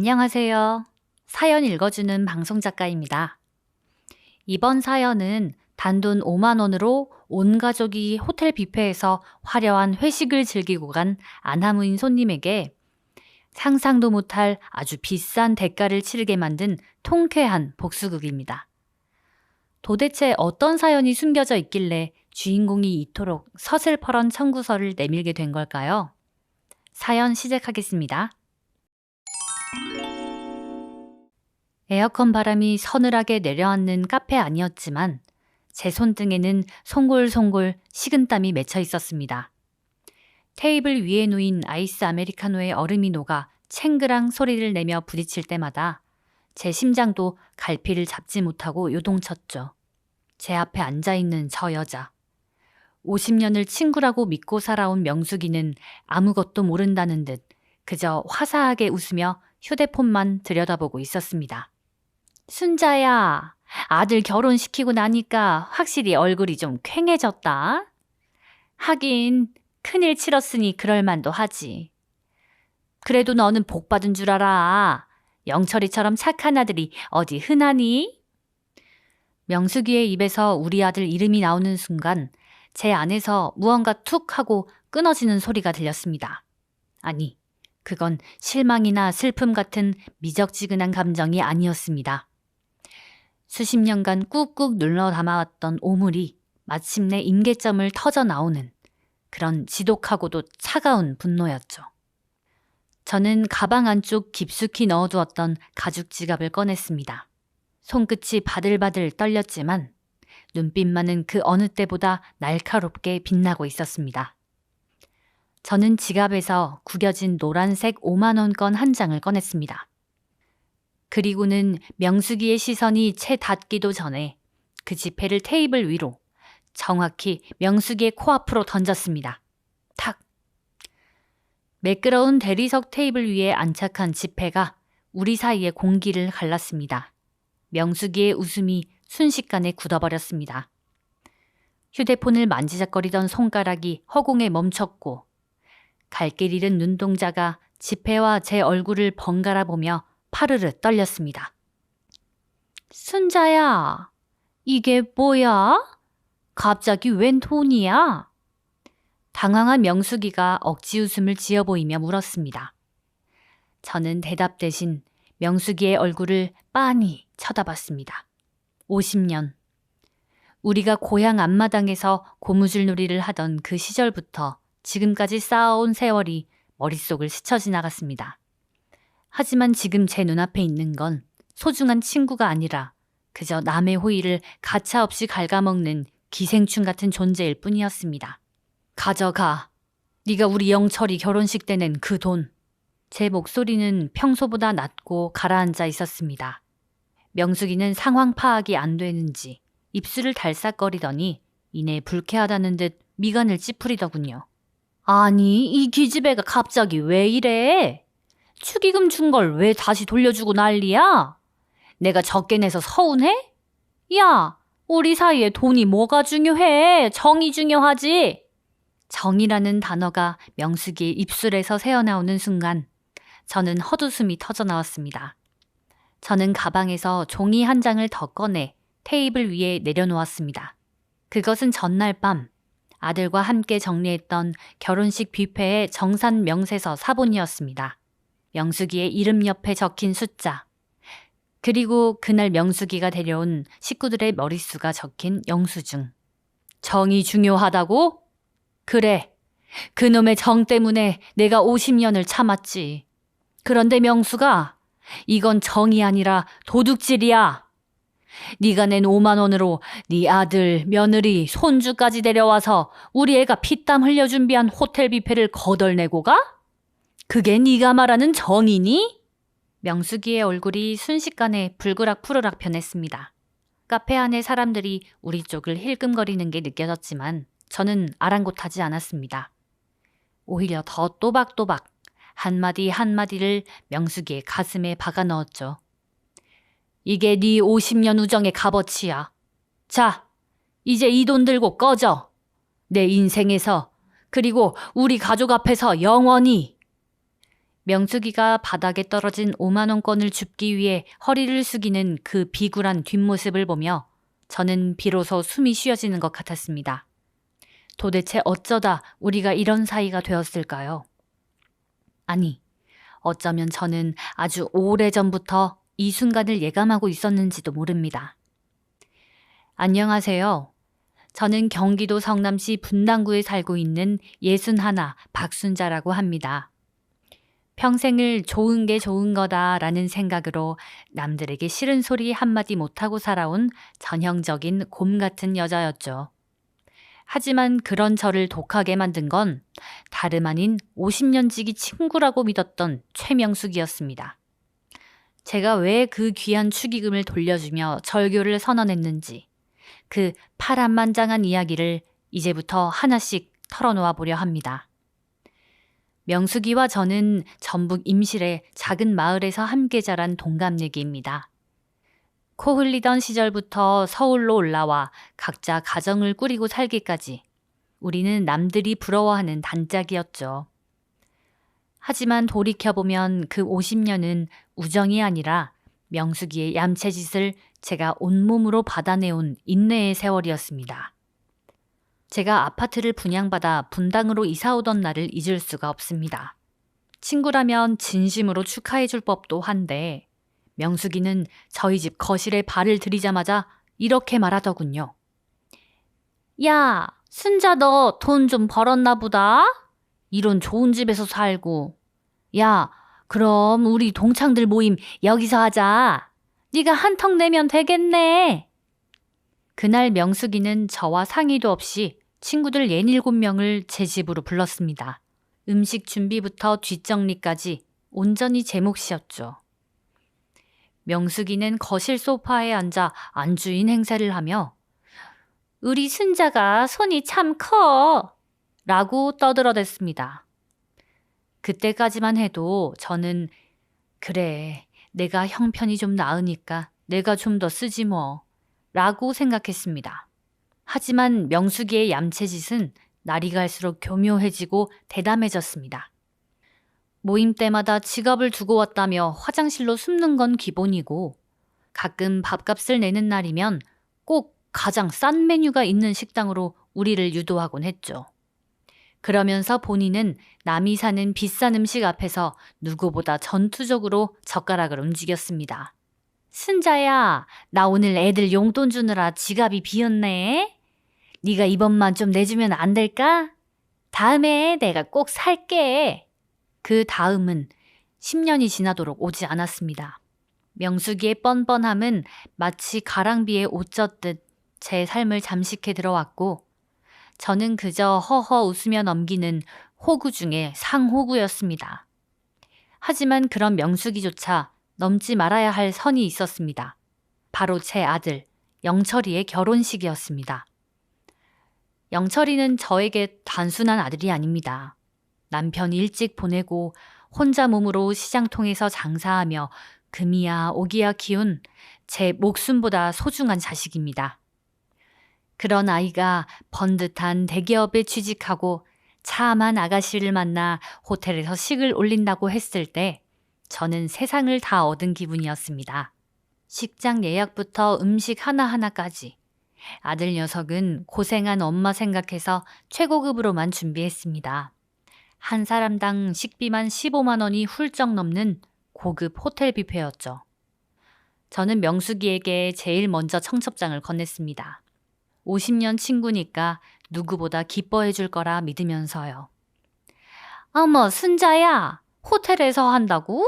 안녕하세요. 사연 읽어주는 방송작가입니다. 이번 사연은 단돈 5만 원으로 온 가족이 호텔 뷔페에서 화려한 회식을 즐기고 간 안하무인 손님에게 상상도 못할 아주 비싼 대가를 치르게 만든 통쾌한 복수극입니다. 도대체 어떤 사연이 숨겨져 있길래 주인공이 이토록 서슬퍼런 청구서를 내밀게 된 걸까요? 사연 시작하겠습니다. 에어컨 바람이 서늘하게 내려앉는 카페 아니었지만 제 손등에는 송골송골 식은땀이 맺혀 있었습니다. 테이블 위에 놓인 아이스 아메리카노의 얼음이 녹아 챙그랑 소리를 내며 부딪힐 때마다 제 심장도 갈피를 잡지 못하고 요동쳤죠. 제 앞에 앉아있는 저 여자. 50년을 친구라고 믿고 살아온 명숙이는 아무것도 모른다는 듯 그저 화사하게 웃으며 휴대폰만 들여다보고 있었습니다. 순자야, 아들 결혼시키고 나니까 확실히 얼굴이 좀 퀭해졌다. 하긴 큰일 치렀으니 그럴만도 하지. 그래도 너는 복 받은 줄 알아. 영철이처럼 착한 아들이 어디 흔하니? 명숙이의 입에서 우리 아들 이름이 나오는 순간 제 안에서 무언가 툭 하고 끊어지는 소리가 들렸습니다. 아니, 그건 실망이나 슬픔 같은 미적지근한 감정이 아니었습니다. 수십 년간 꾹꾹 눌러 담아왔던 오물이 마침내 임계점을 터져 나오는 그런 지독하고도 차가운 분노였죠. 저는 가방 안쪽 깊숙이 넣어두었던 가죽 지갑을 꺼냈습니다. 손끝이 바들바들 떨렸지만 눈빛만은 그 어느 때보다 날카롭게 빛나고 있었습니다. 저는 지갑에서 구겨진 노란색 5만 원권 한 장을 꺼냈습니다. 그리고는 명숙이의 시선이 채 닿기도 전에 그 지폐를 테이블 위로 정확히 명숙이의 코앞으로 던졌습니다. 탁! 매끄러운 대리석 테이블 위에 안착한 지폐가 우리 사이의 공기를 갈랐습니다. 명숙이의 웃음이 순식간에 굳어버렸습니다. 휴대폰을 만지작거리던 손가락이 허공에 멈췄고 갈 길 잃은 눈동자가 지폐와 제 얼굴을 번갈아 보며 파르르 떨렸습니다. 순자야, 이게 뭐야? 갑자기 웬 돈이야? 당황한 명숙이가 억지 웃음을 지어 보이며 물었습니다. 저는 대답 대신 명숙이의 얼굴을 빤히 쳐다봤습니다. 50년. 우리가 고향 앞마당에서 고무줄 놀이를 하던 그 시절부터 지금까지 쌓아온 세월이 머릿속을 스쳐 지나갔습니다. 하지만 지금 제 눈앞에 있는 건 소중한 친구가 아니라 그저 남의 호의를 가차없이 갉아먹는 기생충 같은 존재일 뿐이었습니다. 가져가. 네가 우리 영철이 결혼식 때 낸 그 돈. 제 목소리는 평소보다 낮고 가라앉아 있었습니다. 명숙이는 상황 파악이 안 되는지 입술을 달싹거리더니 이내 불쾌하다는 듯 미간을 찌푸리더군요. 아니, 이 기집애가 갑자기 왜 이래? 축의금 준 걸 왜 다시 돌려주고 난리야? 내가 적게 내서 서운해? 야, 우리 사이에 돈이 뭐가 중요해? 정이 중요하지. 정이라는 단어가 명숙이의 입술에서 새어나오는 순간 저는 헛웃음이 터져나왔습니다. 저는 가방에서 종이 한 장을 더 꺼내 테이블 위에 내려놓았습니다. 그것은 전날 밤 아들과 함께 정리했던 결혼식 뷔페의 정산 명세서 사본이었습니다. 명숙이의 이름 옆에 적힌 숫자, 그리고 그날 명숙이가 데려온 식구들의 머릿수가 적힌 영수증. 정이 중요하다고? 그래, 그놈의 정 때문에 내가 50년을 참았지. 그런데 명숙아, 이건 정이 아니라 도둑질이야. 네가 낸 5만 원으로 네 아들, 며느리, 손주까지 데려와서 우리 애가 피땀 흘려 준비한 호텔 뷔페를 거덜내고 가? 그게 네가 말하는 정이니? 명숙이의 얼굴이 순식간에 불그락푸르락 변했습니다. 카페 안의 사람들이 우리 쪽을 힐끔거리는 게 느껴졌지만 저는 아랑곳하지 않았습니다. 오히려 더 또박또박 한마디 한마디를 명숙이의 가슴에 박아 넣었죠. 이게 네 50년 우정의 값어치야. 자, 이제 이 돈 들고 꺼져. 내 인생에서, 그리고 우리 가족 앞에서 영원히. 명숙이가 바닥에 떨어진 5만 원권을 줍기 위해 허리를 숙이는 그 비굴한 뒷모습을 보며 저는 비로소 숨이 쉬어지는 것 같았습니다. 도대체 어쩌다 우리가 이런 사이가 되었을까요? 아니, 어쩌면 저는 아주 오래전부터 이 순간을 예감하고 있었는지도 모릅니다. 안녕하세요. 저는 경기도 성남시 분당구에 살고 있는 61 박순자라고 합니다. 평생을 좋은 게 좋은 거다라는 생각으로 남들에게 싫은 소리 한마디 못하고 살아온 전형적인 곰 같은 여자였죠. 하지만 그런 저를 독하게 만든 건 다름 아닌 50년지기 친구라고 믿었던 최명숙이었습니다. 제가 왜 그 귀한 축의금을 돌려주며 절교를 선언했는지 그 파란만장한 이야기를 이제부터 하나씩 털어놓아 보려 합니다. 명숙이와 저는 전북 임실의 작은 마을에서 함께 자란 동갑내기입니다. 코 흘리던 시절부터 서울로 올라와 각자 가정을 꾸리고 살기까지 우리는 남들이 부러워하는 단짝이었죠. 하지만 돌이켜보면 그 50년은 우정이 아니라 명숙이의 얌체짓을 제가 온몸으로 받아내온 인내의 세월이었습니다. 제가 아파트를 분양받아 분당으로 이사오던 날을 잊을 수가 없습니다. 친구라면 진심으로 축하해줄 법도 한데 명숙이는 저희 집 거실에 발을 들이자마자 이렇게 말하더군요. 야, 순자 너 돈 좀 벌었나 보다? 이런 좋은 집에서 살고. 야, 그럼 우리 동창들 모임 여기서 하자. 네가 한턱 내면 되겠네. 그날 명숙이는 저와 상의도 없이 친구들 67명을 제 집으로 불렀습니다. 음식 준비부터 뒷정리까지 온전히 제 몫이었죠. 명숙이는 거실 소파에 앉아 안주인 행세를 하며 우리 순자가 손이 참 커! 라고 떠들어댔습니다. 그때까지만 해도 저는 그래, 내가 형편이 좀 나으니까 내가 좀 더 쓰지 뭐 라고 생각했습니다. 하지만 명숙이의 얌체짓은 날이 갈수록 교묘해지고 대담해졌습니다. 모임 때마다 지갑을 두고 왔다며 화장실로 숨는 건 기본이고 가끔 밥값을 내는 날이면 꼭 가장 싼 메뉴가 있는 식당으로 우리를 유도하곤 했죠. 그러면서 본인은 남이 사는 비싼 음식 앞에서 누구보다 전투적으로 젓가락을 움직였습니다. 순자야, 나 오늘 애들 용돈 주느라 지갑이 비었네. 네가 이번만 좀 내주면 안 될까? 다음에 내가 꼭 살게. 그 다음은 10년이 지나도록 오지 않았습니다. 명숙이의 뻔뻔함은 마치 가랑비에 옷 젖듯 제 삶을 잠식해 들어왔고 저는 그저 허허 웃으며 넘기는 호구 중에 상호구였습니다. 하지만 그런 명숙이조차 넘지 말아야 할 선이 있었습니다. 바로 제 아들 영철이의 결혼식이었습니다. 영철이는 저에게 단순한 아들이 아닙니다. 남편이 일찍 보내고 혼자 몸으로 시장통에서 장사하며 금이야 오기야 키운 제 목숨보다 소중한 자식입니다. 그런 아이가 번듯한 대기업에 취직하고 참한 아가씨를 만나 호텔에서 식을 올린다고 했을 때 저는 세상을 다 얻은 기분이었습니다. 식장 예약부터 음식 하나하나까지 아들 녀석은 고생한 엄마 생각해서 최고급으로만 준비했습니다. 한 사람당 식비만 15만 원이 훌쩍 넘는 고급 호텔 뷔페였죠. 저는 명숙이에게 제일 먼저 청첩장을 건넸습니다. 50년 친구니까 누구보다 기뻐해 줄 거라 믿으면서요. 어머, 순자야, 호텔에서 한다고?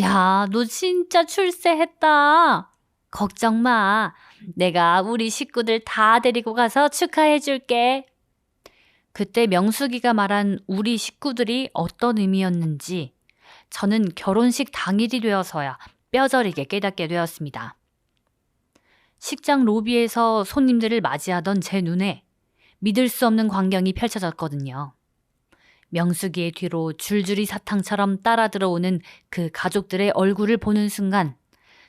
야, 너 진짜 출세했다. 걱정 마. 내가 우리 식구들 다 데리고 가서 축하해 줄게. 그때 명숙이가 말한 우리 식구들이 어떤 의미였는지 저는 결혼식 당일이 되어서야 뼈저리게 깨닫게 되었습니다. 식장 로비에서 손님들을 맞이하던 제 눈에 믿을 수 없는 광경이 펼쳐졌거든요. 명숙이의 뒤로 줄줄이 사탕처럼 따라 들어오는 그 가족들의 얼굴을 보는 순간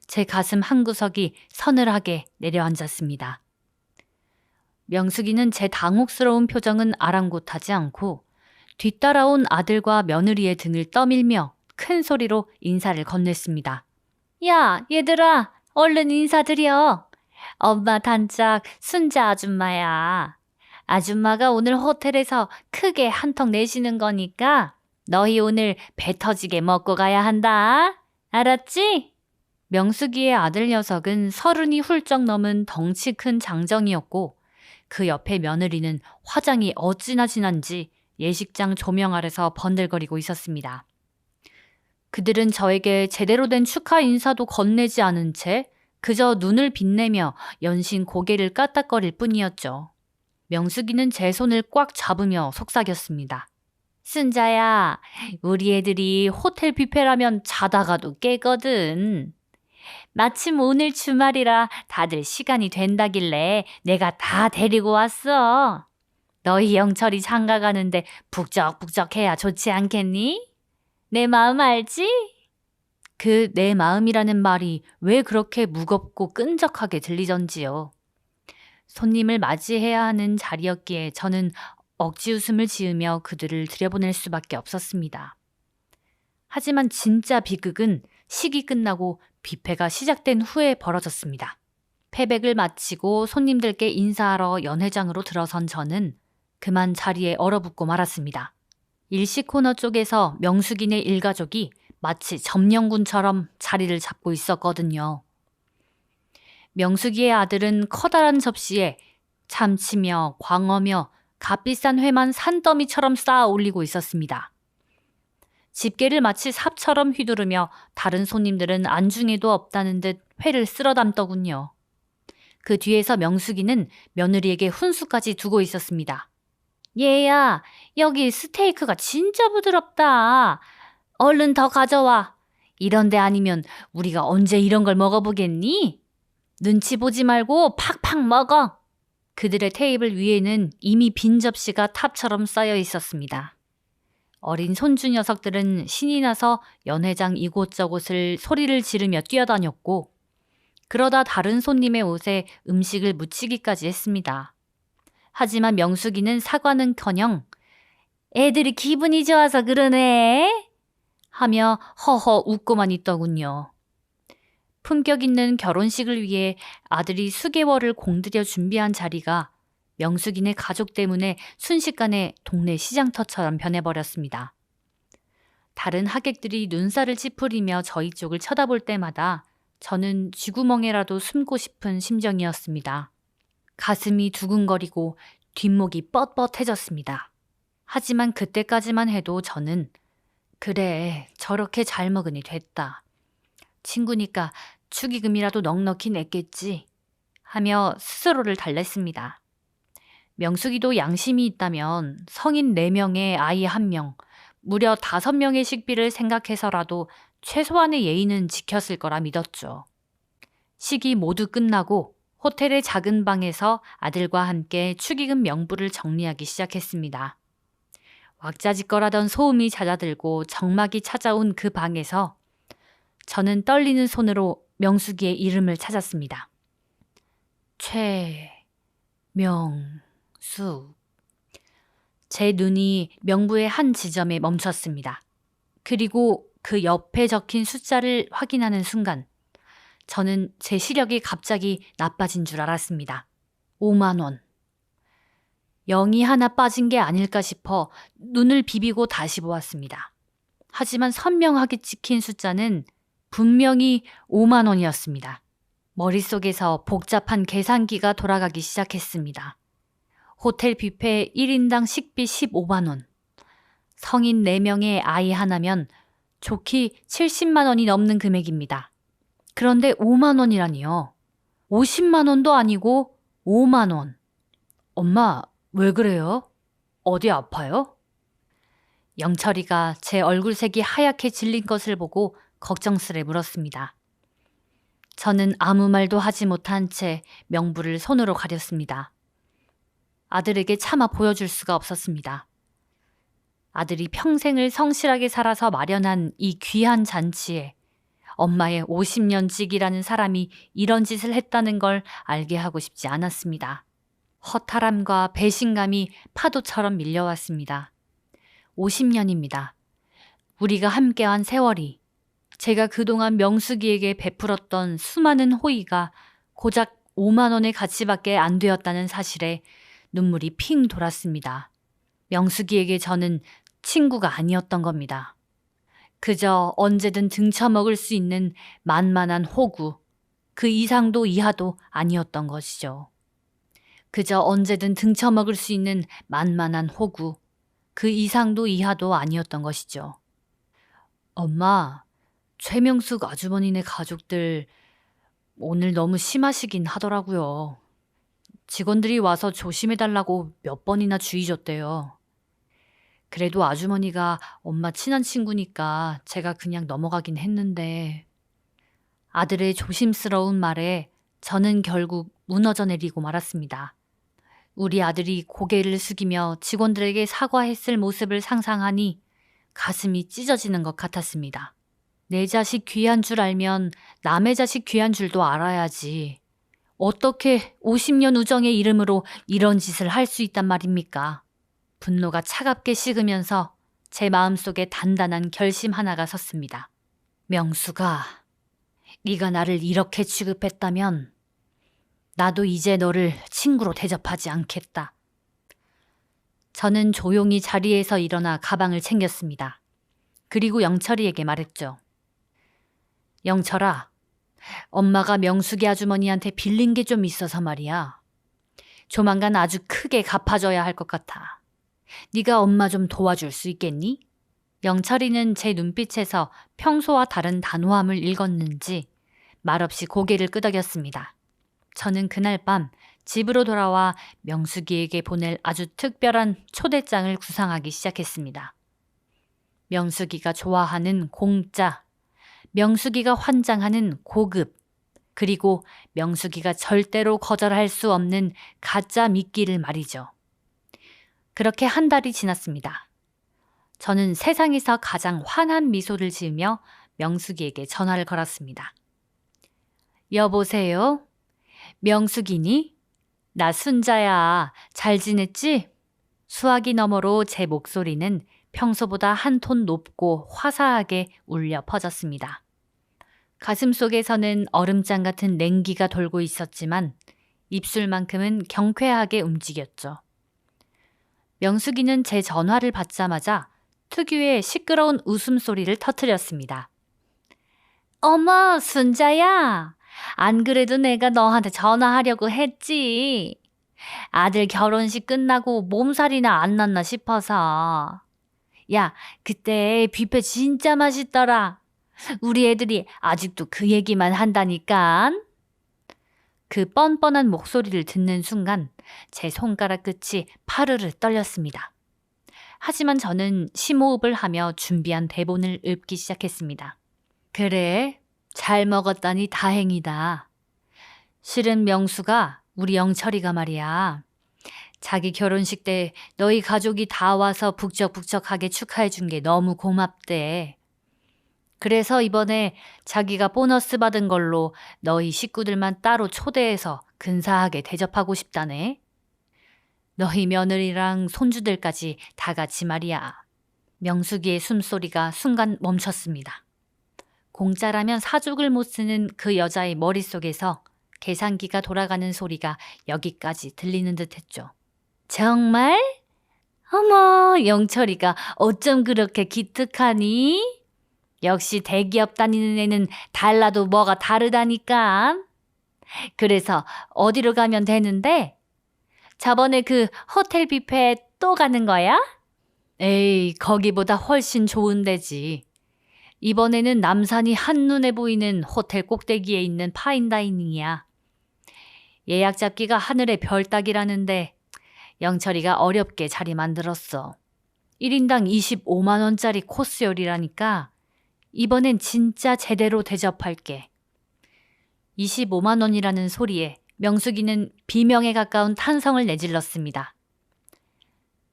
제 가슴 한구석이 서늘하게 내려앉았습니다. 명숙이는 제 당혹스러운 표정은 아랑곳하지 않고 뒤따라온 아들과 며느리의 등을 떠밀며 큰 소리로 인사를 건넸습니다. 야, 얘들아, 얼른 인사드려. 엄마 단짝 순자 아줌마야. 아줌마가 오늘 호텔에서 크게 한턱 내시는 거니까 너희 오늘 배 터지게 먹고 가야 한다. 알았지? 명숙이의 아들 녀석은 30이 훌쩍 넘은 덩치 큰 장정이었고 그 옆에 며느리는 화장이 어찌나 진한지 예식장 조명 아래서 번들거리고 있었습니다. 그들은 저에게 제대로 된 축하 인사도 건네지 않은 채 그저 눈을 빛내며 연신 고개를 까딱거릴 뿐이었죠. 명숙이는 제 손을 꽉 잡으며 속삭였습니다. 순자야, 우리 애들이 호텔 뷔페라면 자다가도 깨거든. 마침 오늘 주말이라 다들 시간이 된다길래 내가 다 데리고 왔어. 너희 영철이 장가 가는데 북적북적해야 좋지 않겠니? 내 마음 알지? 그 내 마음이라는 말이 왜 그렇게 무겁고 끈적하게 들리던지요. 손님을 맞이해야 하는 자리였기에 저는 억지 웃음을 지으며 그들을 들여보낼 수밖에 없었습니다. 하지만 진짜 비극은 식이 끝나고 뷔페가 시작된 후에 벌어졌습니다. 패백을 마치고 손님들께 인사하러 연회장으로 들어선 저는 그만 자리에 얼어붙고 말았습니다. 일식 코너 쪽에서 명숙이네 일가족이 마치 점령군처럼 자리를 잡고 있었거든요. 명숙이의 아들은 커다란 접시에 참치며 광어며 값비싼 회만 산더미처럼 쌓아 올리고 있었습니다. 집게를 마치 삽처럼 휘두르며 다른 손님들은 안중에도 없다는 듯 회를 쓸어 담더군요. 그 뒤에서 명숙이는 며느리에게 훈수까지 두고 있었습니다. 얘야, 여기 스테이크가 진짜 부드럽다. 얼른 더 가져와. 이런데 아니면 우리가 언제 이런 걸 먹어보겠니? 눈치 보지 말고 팍팍 먹어. 그들의 테이블 위에는 이미 빈 접시가 탑처럼 쌓여 있었습니다. 어린 손주 녀석들은 신이 나서 연회장 이곳저곳을 소리를 지르며 뛰어다녔고 그러다 다른 손님의 옷에 음식을 묻히기까지 했습니다. 하지만 명숙이는 사과는커녕 애들이 기분이 좋아서 그러네 하며 허허 웃고만 있더군요. 품격 있는 결혼식을 위해 아들이 수개월을 공들여 준비한 자리가 명숙이네 가족 때문에 순식간에 동네 시장터처럼 변해버렸습니다. 다른 하객들이 눈살을 찌푸리며 저희 쪽을 쳐다볼 때마다 저는 쥐구멍에라도 숨고 싶은 심정이었습니다. 가슴이 두근거리고 뒷목이 뻣뻣해졌습니다. 하지만 그때까지만 해도 저는 그래, 저렇게 잘 먹으니 됐다. 친구니까 축의금이라도 넉넉히 냈겠지 하며 스스로를 달랬습니다. 명숙이도 양심이 있다면 성인 4명에 아이 1명, 무려 5명의 식비를 생각해서라도 최소한의 예의는 지켰을 거라 믿었죠. 식이 모두 끝나고 호텔의 작은 방에서 아들과 함께 축의금 명부를 정리하기 시작했습니다. 왁자지껄하던 소음이 잦아들고 적막이 찾아온 그 방에서 저는 떨리는 손으로 명숙이의 이름을 찾았습니다. 최명숙. 제 눈이 명부의 한 지점에 멈췄습니다. 그리고 그 옆에 적힌 숫자를 확인하는 순간 저는 제 시력이 갑자기 나빠진 줄 알았습니다. 5만 원. 0이 하나 빠진 게 아닐까 싶어 눈을 비비고 다시 보았습니다. 하지만 선명하게 찍힌 숫자는 분명히 5만 원이었습니다. 머릿속에서 복잡한 계산기가 돌아가기 시작했습니다. 호텔 뷔페 1인당 식비 15만 원. 성인 4명에 아이 하나면 좋기 70만 원이 넘는 금액입니다. 그런데 5만 원이라니요. 50만 원도 아니고 5만 원. 엄마, 왜 그래요? 어디 아파요? 영철이가 제 얼굴색이 하얗게 질린 것을 보고 걱정스레 물었습니다. 저는 아무 말도 하지 못한 채 명부를 손으로 가렸습니다. 아들에게 차마 보여줄 수가 없었습니다. 아들이 평생을 성실하게 살아서 마련한 이 귀한 잔치에 엄마의 50년직이라는 사람이 이런 짓을 했다는 걸 알게 하고 싶지 않았습니다. 허탈함과 배신감이 파도처럼 밀려왔습니다. 50년입니다. 우리가 함께한 세월이, 제가 그동안 명숙이에게 베풀었던 수많은 호의가 고작 5만 원의 가치밖에 안 되었다는 사실에 눈물이 핑 돌았습니다. 명숙이에게 저는 친구가 아니었던 겁니다. 그저 언제든 등쳐먹을 수 있는 만만한 호구, 그 이상도 이하도 아니었던 것이죠. 그저 언제든 등쳐먹을 수 있는 만만한 호구, 그 이상도 이하도 아니었던 것이죠. 엄마, 최명숙 아주머니네 가족들 오늘 너무 심하시긴 하더라고요. 직원들이 와서 조심해달라고 몇 번이나 주의 줬대요. 그래도 아주머니가 엄마 친한 친구니까 제가 그냥 넘어가긴 했는데, 아들의 조심스러운 말에 저는 결국 무너져 내리고 말았습니다. 우리 아들이 고개를 숙이며 직원들에게 사과했을 모습을 상상하니 가슴이 찢어지는 것 같았습니다. 내 자식 귀한 줄 알면 남의 자식 귀한 줄도 알아야지. 어떻게 50년 우정의 이름으로 이런 짓을 할 수 있단 말입니까? 분노가 차갑게 식으면서 제 마음속에 단단한 결심 하나가 섰습니다. 명수가, 네가 나를 이렇게 취급했다면 나도 이제 너를 친구로 대접하지 않겠다. 저는 조용히 자리에서 일어나 가방을 챙겼습니다. 그리고 영철이에게 말했죠. 영철아, 엄마가 명숙이 아주머니한테 빌린 게 좀 있어서 말이야. 조만간 아주 크게 갚아줘야 할 것 같아. 네가 엄마 좀 도와줄 수 있겠니? 영철이는 제 눈빛에서 평소와 다른 단호함을 읽었는지 말없이 고개를 끄덕였습니다. 저는 그날 밤 집으로 돌아와 명숙이에게 보낼 아주 특별한 초대장을 구상하기 시작했습니다. 명숙이가 좋아하는 공짜, 명숙이가 환장하는 고급, 그리고 명숙이가 절대로 거절할 수 없는 가짜 미끼를 말이죠. 그렇게 한 달이 지났습니다. 저는 세상에서 가장 환한 미소를 지으며 명숙이에게 전화를 걸었습니다. 여보세요? 명숙이니? 나 순자야. 잘 지냈지? 수화기 너머로 제 목소리는 평소보다 한 톤 높고 화사하게 울려 퍼졌습니다. 가슴 속에서는 얼음장 같은 냉기가 돌고 있었지만 입술만큼은 경쾌하게 움직였죠. 명숙이는 제 전화를 받자마자 특유의 시끄러운 웃음소리를 터뜨렸습니다. 어머, 순자야. 안 그래도 내가 너한테 전화하려고 했지. 아들 결혼식 끝나고 몸살이나 안 났나 싶어서. 야, 그때 뷔페 진짜 맛있더라. 우리 애들이 아직도 그 얘기만 한다니까. 그 뻔뻔한 목소리를 듣는 순간 제 손가락 끝이 파르르 떨렸습니다. 하지만 저는 심호흡을 하며 준비한 대본을 읊기 시작했습니다. 그래, 잘 먹었다니 다행이다. 실은 명수가, 우리 영철이가 말이야. 자기 결혼식 때 너희 가족이 다 와서 북적북적하게 축하해 준 게 너무 고맙대. 그래서 이번에 자기가 보너스 받은 걸로 너희 식구들만 따로 초대해서 근사하게 대접하고 싶다네. 너희 며느리랑 손주들까지 다 같이 말이야. 명숙이의 숨소리가 순간 멈췄습니다. 공짜라면 사족을 못 쓰는 그 여자의 머릿속에서 계산기가 돌아가는 소리가 여기까지 들리는 듯했죠. 정말? 어머, 영철이가 어쩜 그렇게 기특하니? 역시 대기업 다니는 애는 달라도 뭐가 다르다니까. 그래서 어디로 가면 되는데? 저번에 그 호텔 뷔페 또 가는 거야? 에이, 거기보다 훨씬 좋은 데지. 이번에는 남산이 한눈에 보이는 호텔 꼭대기에 있는 파인다이닝이야. 예약 잡기가 하늘의 별 따기라는데 영철이가 어렵게 자리 만들었어. 1인당 25만 원짜리 코스 요리라니까 이번엔 진짜 제대로 대접할게. 25만 원이라는 소리에 명숙이는 비명에 가까운 탄성을 내질렀습니다.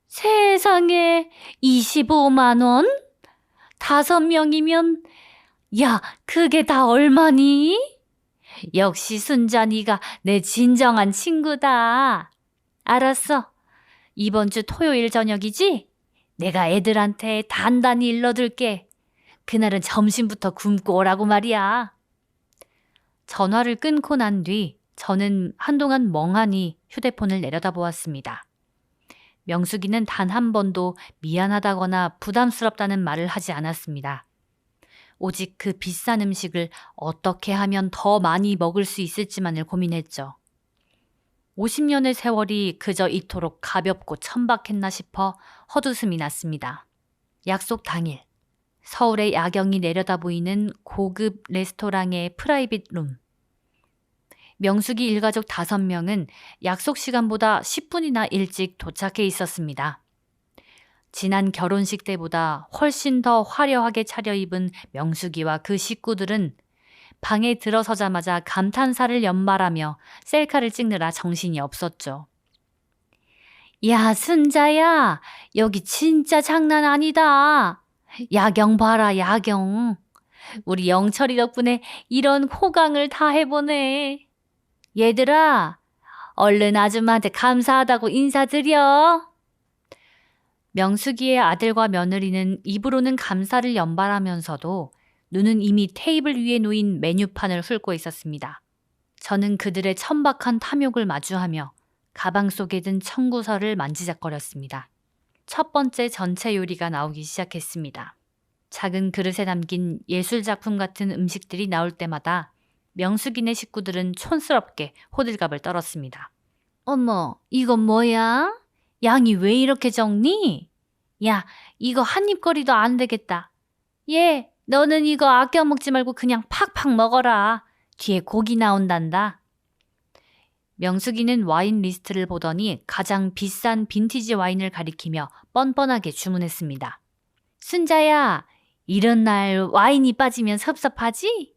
세상에 25만 원? 5명이면 야, 그게 다 얼마니? 역시 순자 네가 내 진정한 친구다. 알았어. 이번 주 토요일 저녁이지? 내가 애들한테 단단히 일러둘게. 그날은 점심부터 굶고 오라고 말이야. 전화를 끊고 난 뒤 저는 한동안 멍하니 휴대폰을 내려다보았습니다. 명숙이는 단 한 번도 미안하다거나 부담스럽다는 말을 하지 않았습니다. 오직 그 비싼 음식을 어떻게 하면 더 많이 먹을 수 있을지만을 고민했죠. 50년의 세월이 그저 이토록 가볍고 천박했나 싶어 헛웃음이 났습니다. 약속 당일, 서울의 야경이 내려다 보이는 고급 레스토랑의 프라이빗 룸. 명숙이 일가족 5명은 약속 시간보다 10분이나 일찍 도착해 있었습니다. 지난 결혼식 때보다 훨씬 더 화려하게 차려입은 명숙이와 그 식구들은 방에 들어서자마자 감탄사를 연말하며 셀카를 찍느라 정신이 없었죠. 야, 순자야, 여기 진짜 장난 아니다. 야경 봐라, 야경. 우리 영철이 덕분에 이런 호강을 다 해보네. 얘들아, 얼른 아줌마한테 감사하다고 인사드려. 명숙이의 아들과 며느리는 입으로는 감사를 연발하면서도 눈은 이미 테이블 위에 놓인 메뉴판을 훑고 있었습니다. 저는 그들의 천박한 탐욕을 마주하며 가방 속에 든 청구서를 만지작거렸습니다. 첫 번째 전체 요리가 나오기 시작했습니다. 작은 그릇에 담긴 예술작품 같은 음식들이 나올 때마다 명숙이네 식구들은 촌스럽게 호들갑을 떨었습니다. 어머, 이건 뭐야? 양이 왜 이렇게 적니? 야, 이거 한입거리도 안 되겠다. 얘, 너는 이거 아껴 먹지 말고 그냥 팍팍 먹어라. 뒤에 고기 나온단다. 명숙이는 와인 리스트를 보더니 가장 비싼 빈티지 와인을 가리키며 뻔뻔하게 주문했습니다. 순자야, 이런 날 와인이 빠지면 섭섭하지?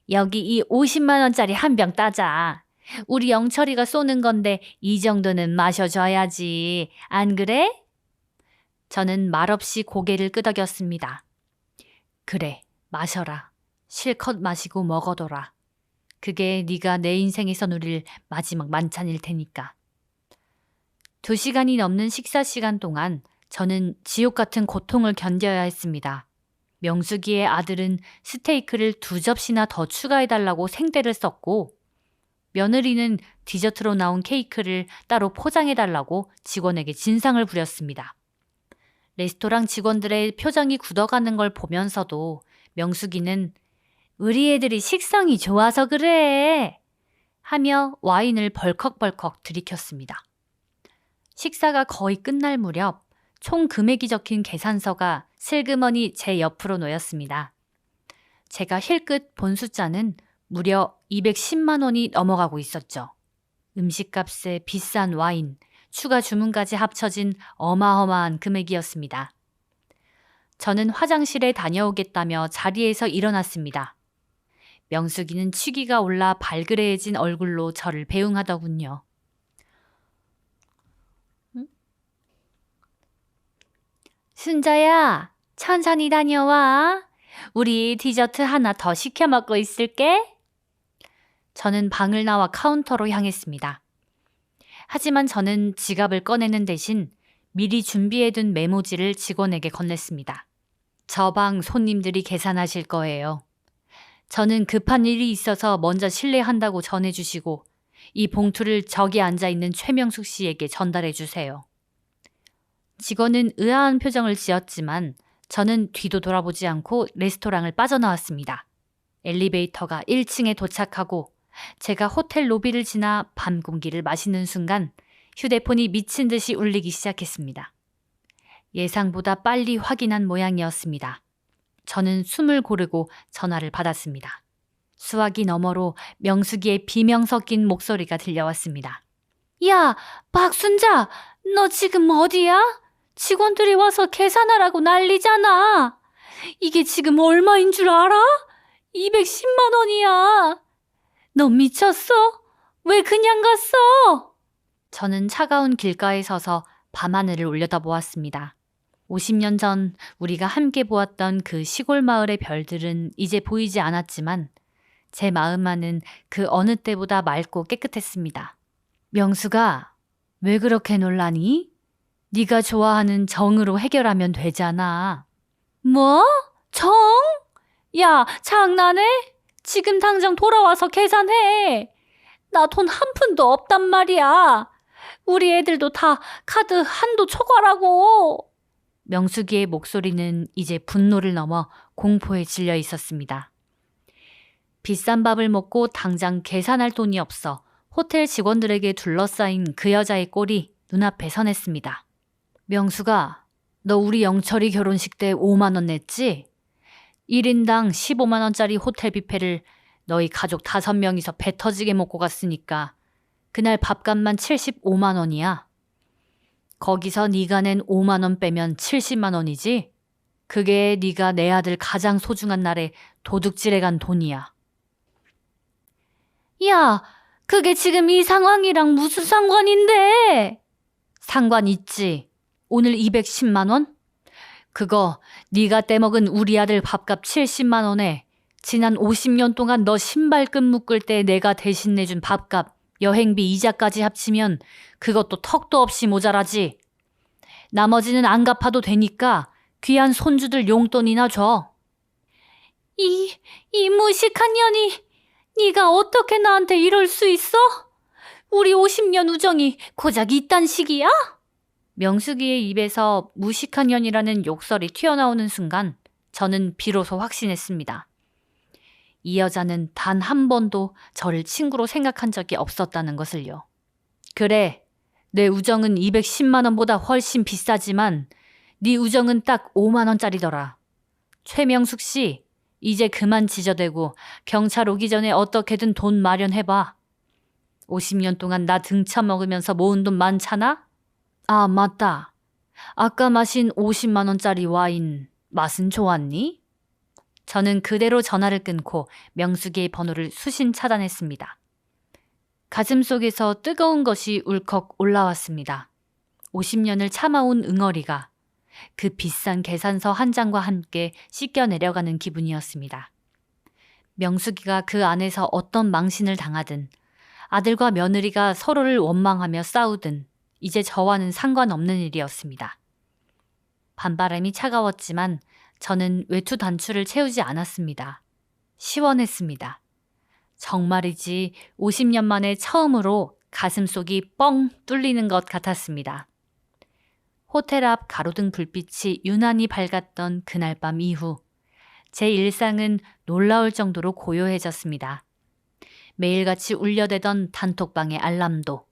여기 이 50만 원짜리 한 병 따자. 우리 영철이가 쏘는 건데 이 정도는 마셔줘야지. 안 그래? 저는 말없이 고개를 끄덕였습니다. 그래, 마셔라. 실컷 마시고 먹어둬라. 그게 네가 내 인생에서 누릴 마지막 만찬일 테니까. 2시간이 넘는 식사 시간 동안 저는 지옥 같은 고통을 견뎌야 했습니다. 명숙이의 아들은 스테이크를 2접시나 더 추가해달라고 생떼를 썼고 며느리는 디저트로 나온 케이크를 따로 포장해달라고 직원에게 진상을 부렸습니다. 레스토랑 직원들의 표정이 굳어가는 걸 보면서도 명숙이는 우리 애들이 식성이 좋아서 그래 하며 와인을 벌컥벌컥 들이켰습니다. 식사가 거의 끝날 무렵 총 금액이 적힌 계산서가 슬그머니 제 옆으로 놓였습니다. 제가 힐끗 본 숫자는 무려 210만 원이 넘어가고 있었죠. 음식값에 비싼 와인, 추가 주문까지 합쳐진 어마어마한 금액이었습니다. 저는 화장실에 다녀오겠다며 자리에서 일어났습니다. 명숙이는 취기가 올라 발그레해진 얼굴로 저를 배웅하더군요. 순자야, 천천히 다녀와. 우리 디저트 하나 더 시켜 먹고 있을게. 저는 방을 나와 카운터로 향했습니다. 하지만 저는 지갑을 꺼내는 대신 미리 준비해둔 메모지를 직원에게 건넸습니다. 저 방 손님들이 계산하실 거예요. 저는 급한 일이 있어서 먼저 실례한다고 전해주시고 이 봉투를 저기 앉아있는 최명숙 씨에게 전달해 주세요. 직원은 의아한 표정을 지었지만 저는 뒤도 돌아보지 않고 레스토랑을 빠져나왔습니다. 엘리베이터가 1층에 도착하고 제가 호텔 로비를 지나 밤 공기를 마시는 순간 휴대폰이 미친 듯이 울리기 시작했습니다. 예상보다 빨리 확인한 모양이었습니다. 저는 숨을 고르고 전화를 받았습니다. 수화기 너머로 명숙이의 비명 섞인 목소리가 들려왔습니다. 야, 박순자, 너 지금 어디야? 직원들이 와서 계산하라고 난리잖아. 이게 지금 얼마인 줄 알아? 210만 원이야. 너 미쳤어? 왜 그냥 갔어? 저는 차가운 길가에 서서 밤하늘을 올려다보았습니다. 50년 전 우리가 함께 보았던 그 시골 마을의 별들은 이제 보이지 않았지만 제 마음만은 그 어느 때보다 맑고 깨끗했습니다. 명수가 왜 그렇게 놀라니? 네가 좋아하는 정으로 해결하면 되잖아. 뭐? 정? 야, 장난해? 지금 당장 돌아와서 계산해. 나 돈 한 푼도 없단 말이야. 우리 애들도 다 카드 한도 초과라고. 명숙이의 목소리는 이제 분노를 넘어 공포에 질려 있었습니다. 비싼 밥을 먹고 당장 계산할 돈이 없어 호텔 직원들에게 둘러싸인 그 여자의 꼴이 눈앞에 선했습니다. 명숙아, 너 우리 영철이 결혼식 때 5만 원 냈지? 1인당 15만 원짜리 호텔 뷔페를 너희 가족 5명이서 배 터지게 먹고 갔으니까 그날 밥값만 75만 원이야. 거기서 네가 낸 5만 원 빼면 70만 원이지? 그게 네가 내 아들 가장 소중한 날에 도둑질해 간 돈이야. 야, 그게 지금 이 상황이랑 무슨 상관인데? 상관 있지. 오늘 210만 원? 그거 네가 떼먹은 우리 아들 밥값 70만 원에 지난 50년 동안 너 신발끈 묶을 때 내가 대신 내준 밥값, 여행비, 이자까지 합치면 그것도 턱도 없이 모자라지. 나머지는 안 갚아도 되니까 귀한 손주들 용돈이나 줘. 이 무식한 년이 네가 어떻게 나한테 이럴 수 있어? 우리 50년 우정이 고작 이딴 식이야? 명숙이의 입에서 무식한 년이라는 욕설이 튀어나오는 순간 저는 비로소 확신했습니다. 이 여자는 단 한 번도 저를 친구로 생각한 적이 없었다는 것을요. 그래, 내 우정은 210만 원보다 훨씬 비싸지만 네 우정은 딱 5만 원짜리더라. 최명숙 씨, 이제 그만 지저대고 경찰 오기 전에 어떻게든 돈 마련해봐. 50년 동안 나 등쳐먹으면서 모은 돈 많잖아? 아, 맞다. 아까 마신 50만 원짜리 와인 맛은 좋았니? 저는 그대로 전화를 끊고 명숙이의 번호를 수신 차단했습니다. 가슴속에서 뜨거운 것이 울컥 올라왔습니다. 50년을 참아온 응어리가 그 비싼 계산서 한 장과 함께 씻겨 내려가는 기분이었습니다. 명숙이가 그 안에서 어떤 망신을 당하든 아들과 며느리가 서로를 원망하며 싸우든 이제 저와는 상관없는 일이었습니다. 밤바람이 차가웠지만 저는 외투 단추를 채우지 않았습니다. 시원했습니다. 정말이지 50년 만에 처음으로 가슴속이 뻥 뚫리는 것 같았습니다. 호텔 앞 가로등 불빛이 유난히 밝았던 그날 밤 이후 제 일상은 놀라울 정도로 고요해졌습니다. 매일같이 울려대던 단톡방의 알람도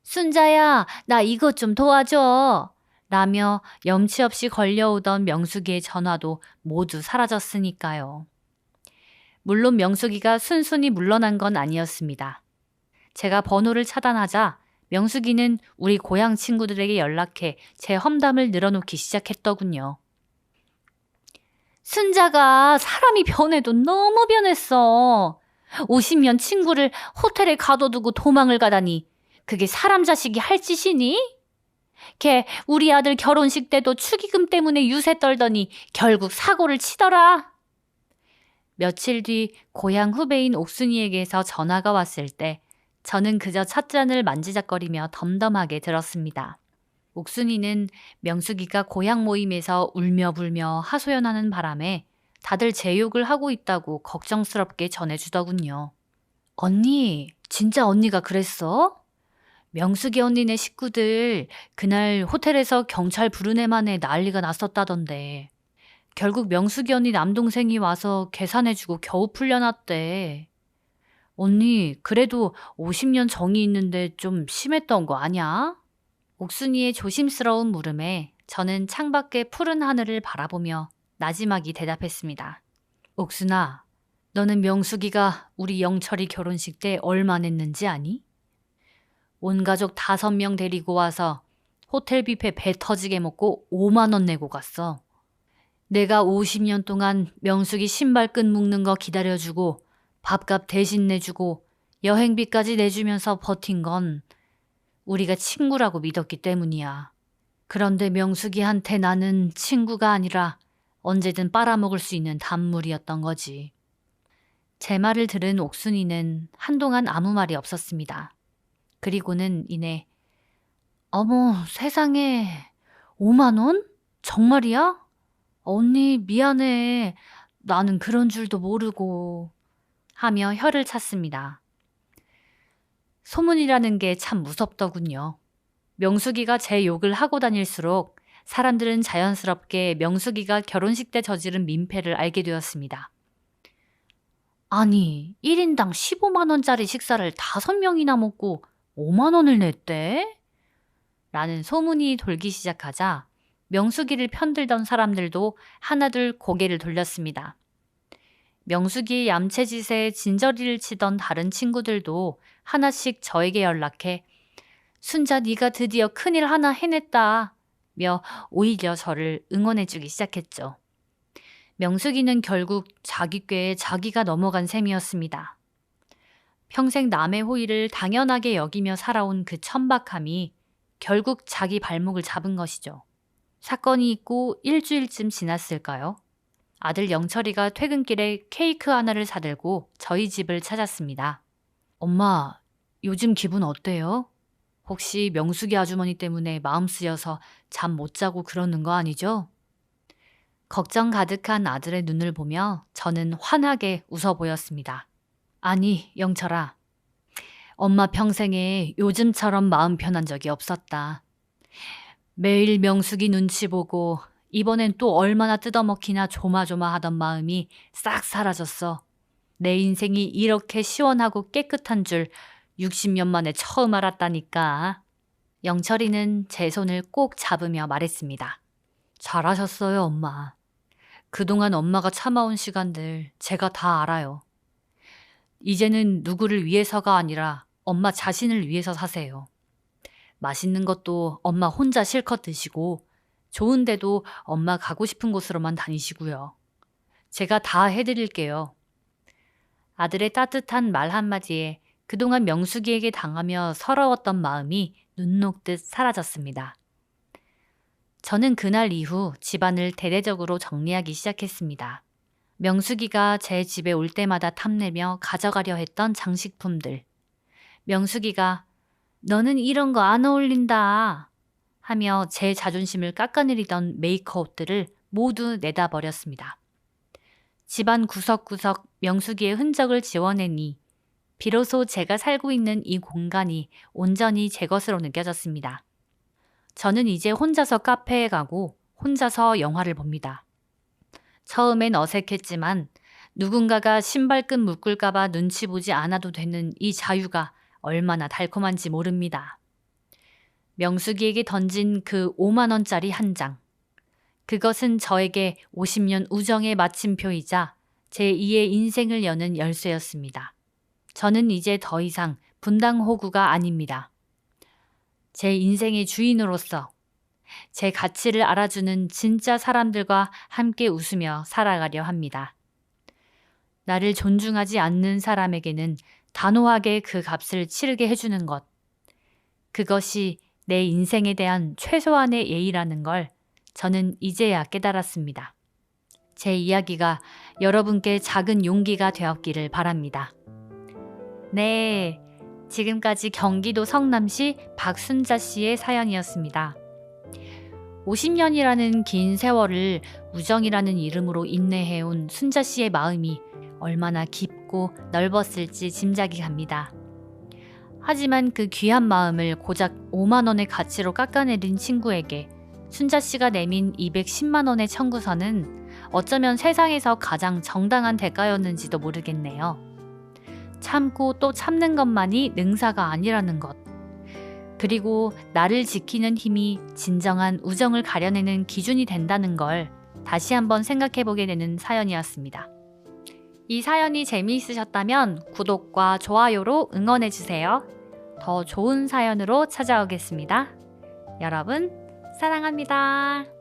순자야, 나 이것 좀 도와줘 라며 염치 없이 걸려오던 명숙이의 전화도 모두 사라졌으니까요. 물론 명숙이가 순순히 물러난 건 아니었습니다. 제가 번호를 차단하자 명숙이는 우리 고향 친구들에게 연락해 제 험담을 늘어놓기 시작했더군요. 순자가 사람이 변해도 너무 변했어. 50년 친구를 호텔에 가둬두고 도망을 가다니 그게 사람 자식이 할 짓이니? 걔 우리 아들 결혼식 때도 축의금 때문에 유세 떨더니 결국 사고를 치더라. 며칠 뒤 고향 후배인 옥순이에게서 전화가 왔을 때 저는 그저 찻잔을 만지작거리며 덤덤하게 들었습니다. 옥순이는 명숙이가 고향 모임에서 울며불며 하소연하는 바람에 다들 제 욕을 하고 있다고 걱정스럽게 전해주더군요. 언니, 진짜 언니가 그랬어? 명숙이 언니네 식구들 그날 호텔에서 경찰 부른 애만에 난리가 났었다던데. 결국 명숙이 언니 남동생이 와서 계산해주고 겨우 풀려났대. 언니, 그래도 50년 정이 있는데 좀 심했던 거 아냐? 옥순이의 조심스러운 물음에 저는 창밖의 푸른 하늘을 바라보며 나지막이 대답했습니다. 옥순아, 너는 명숙이가 우리 영철이 결혼식 때 얼마 냈는지 아니? 온 가족 5명 데리고 와서 호텔 뷔페 배 터지게 먹고 5만 원 내고 갔어. 내가 50년 동안 명숙이 신발끈 묶는 거 기다려주고 밥값 대신 내주고 여행비까지 내주면서 버틴 건 우리가 친구라고 믿었기 때문이야. 그런데 명숙이한테 나는 친구가 아니라 언제든 빨아먹을 수 있는 단물이었던 거지. 제 말을 들은 옥순이는 한동안 아무 말이 없었습니다. 그리고는 이내 어머 세상에 5만 원? 정말이야? 언니, 미안해. 나는 그런 줄도 모르고. 하며 혀를 찼습니다. 소문이라는 게 참 무섭더군요. 명숙이가 제 욕을 하고 다닐수록 사람들은 자연스럽게 명숙이가 결혼식 때 저지른 민폐를 알게 되었습니다. 아니, 1인당 15만 원짜리 식사를 5명이나 먹고 5만 원을 냈대? 라는 소문이 돌기 시작하자 명숙이를 편들던 사람들도 하나둘 고개를 돌렸습니다. 명숙이의 얌체짓에 진저리를 치던 다른 친구들도 하나씩 저에게 연락해 순자 네가 드디어 큰일 하나 해냈다 며 오히려 저를 응원해주기 시작했죠. 명숙이는 결국 자기 꾀에 자기가 넘어간 셈이었습니다. 평생 남의 호의를 당연하게 여기며 살아온 그 천박함이 결국 자기 발목을 잡은 것이죠. 사건이 있고 일주일쯤 지났을까요? 아들 영철이가 퇴근길에 케이크 하나를 사들고 저희 집을 찾았습니다. 엄마, 요즘 기분 어때요? 혹시 명숙이 아주머니 때문에 마음 쓰여서 잠 못 자고 그러는 거 아니죠? 걱정 가득한 아들의 눈을 보며 저는 환하게 웃어 보였습니다. 아니, 영철아. 엄마 평생에 요즘처럼 마음 편한 적이 없었다. 매일 명숙이 눈치 보고 이번엔 또 얼마나 뜯어먹히나 조마조마하던 마음이 싹 사라졌어. 내 인생이 이렇게 시원하고 깨끗한 줄 60년 만에 처음 알았다니까. 영철이는 제 손을 꼭 잡으며 말했습니다. 잘하셨어요, 엄마. 그동안 엄마가 참아온 시간들 제가 다 알아요. 이제는 누구를 위해서가 아니라 엄마 자신을 위해서 사세요. 맛있는 것도 엄마 혼자 실컷 드시고 좋은 데도 엄마 가고 싶은 곳으로만 다니시고요. 제가 다 해드릴게요. 아들의 따뜻한 말 한마디에 그동안 명숙이에게 당하며 서러웠던 마음이 눈 녹듯 사라졌습니다. 저는 그날 이후 집안을 대대적으로 정리하기 시작했습니다. 명숙이가 제 집에 올 때마다 탐내며 가져가려 했던 장식품들. 명숙이가 너는 이런 거 안 어울린다 하며 제 자존심을 깎아내리던 메이크업들을 모두 내다 버렸습니다. 집안 구석구석 명숙이의 흔적을 지워내니 비로소 제가 살고 있는 이 공간이 온전히 제 것으로 느껴졌습니다. 저는 이제 혼자서 카페에 가고 혼자서 영화를 봅니다. 처음엔 어색했지만 누군가가 신발끈 묶을까봐 눈치 보지 않아도 되는 이 자유가 얼마나 달콤한지 모릅니다. 명숙이에게 던진 그 5만 원짜리 한 장. 그것은 저에게 50년 우정의 마침표이자 제2의 인생을 여는 열쇠였습니다. 저는 이제 더 이상 분당 호구가 아닙니다. 제 인생의 주인으로서 제 가치를 알아주는 진짜 사람들과 함께 웃으며 살아가려 합니다. 나를 존중하지 않는 사람에게는 단호하게 그 값을 치르게 해주는 것. 그것이 내 인생에 대한 최소한의 예의라는 걸 저는 이제야 깨달았습니다. 제 이야기가 여러분께 작은 용기가 되었기를 바랍니다. 네, 지금까지 경기도 성남시 박순자 씨의 사연이었습니다. 50년이라는 긴 세월을 우정이라는 이름으로 인내해온 순자 씨의 마음이 얼마나 깊고 넓었을지 짐작이 갑니다. 하지만 그 귀한 마음을 고작 5만 원의 가치로 깎아내린 친구에게 순자 씨가 내민 210만 원의 청구서는 어쩌면 세상에서 가장 정당한 대가였는지도 모르겠네요. 참고 또 참는 것만이 능사가 아니라는 것. 그리고 나를 지키는 힘이 진정한 우정을 가려내는 기준이 된다는 걸 다시 한번 생각해보게 되는 사연이었습니다. 이 사연이 재미있으셨다면 구독과 좋아요로 응원해주세요. 더 좋은 사연으로 찾아오겠습니다. 여러분, 사랑합니다.